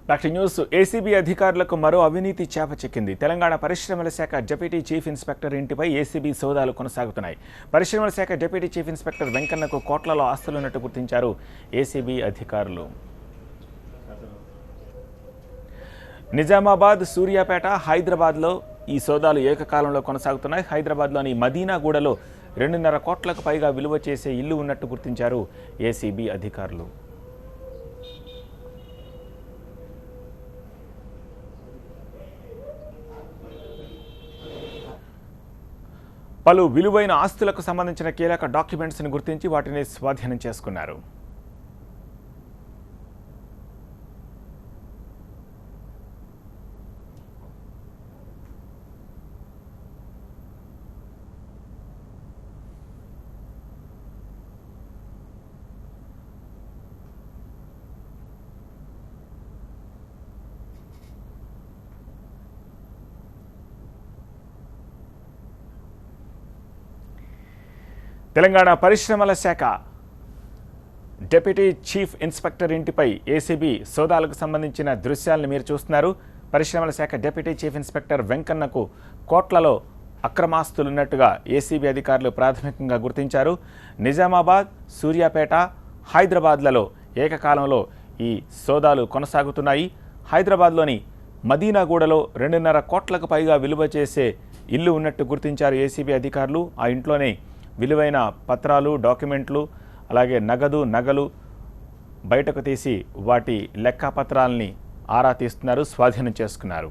Doctor news ACB అధికారులకు మరో అవినీతి చేప చిక్కింది. తెలంగాణ పరిశ్రమల శాఖ డిప్యూటీ చీఫ్ ఇన్స్పెక్టర్ ఇంటిపై ఏసీబీ సోదాలు కొనసాగుతున్నాయి. పరిశ్రమల శాఖ డిప్యూటీ చీఫ్ ఇన్స్పెక్టర్ వెంకన్నకు కోట్లలో ఆస్తులున్నట్టు గుర్తించారు ఏసీబీ అధికారులు. నిజామాబాద్, సూర్యాపేట, హైదరాబాద్లో ఈ సోదాలు ఏకకాలంలో కొనసాగుతున్నాయి. హైదరాబాద్లోని మదీనాగూడలో 2.5 కోట్లకు పైగా విలువ చేసే ఇల్లు ఉన్నట్టు గుర్తించారు ఏసీబీ అధికారులు. పలు విలువైన ఆస్తులకు సంబంధించిన కీలక డాక్యుమెంట్స్ని గుర్తించి వాటిని స్వాధీనం చేసుకున్నారు. తెలంగాణ పరిశ్రమల శాఖ డిప్యూటీ చీఫ్ ఇన్స్పెక్టర్ ఇంటిపై ఏసీబీ సోదాలకు సంబంధించిన దృశ్యాలను మీరు చూస్తున్నారు. పరిశ్రమల శాఖ డిప్యూటీ చీఫ్ ఇన్స్పెక్టర్ వెంకన్నకు కోట్లలో అక్రమాస్తులున్నట్టుగా ఏసీబీ అధికారులు ప్రాథమికంగా గుర్తించారు. నిజామాబాద్, సూర్యాపేట, హైదరాబాద్లలో ఏకకాలంలో ఈ సోదాలు కొనసాగుతున్నాయి. హైదరాబాద్లోని మదీనాగూడలో 2.5 కోట్లకు పైగా విలువ చేసే ఇల్లు ఉన్నట్టు గుర్తించారు ఏసీబీ అధికారులు. ఆ ఇంట్లోనే విలువైన పత్రాలు, డాక్యుమెంట్లు, అలాగే నగలు బయటకు తీసి వాటి లెక్కపత్రాలని ఆరా తీస్తున్నారు, స్వాధీనం చేసుకున్నారు.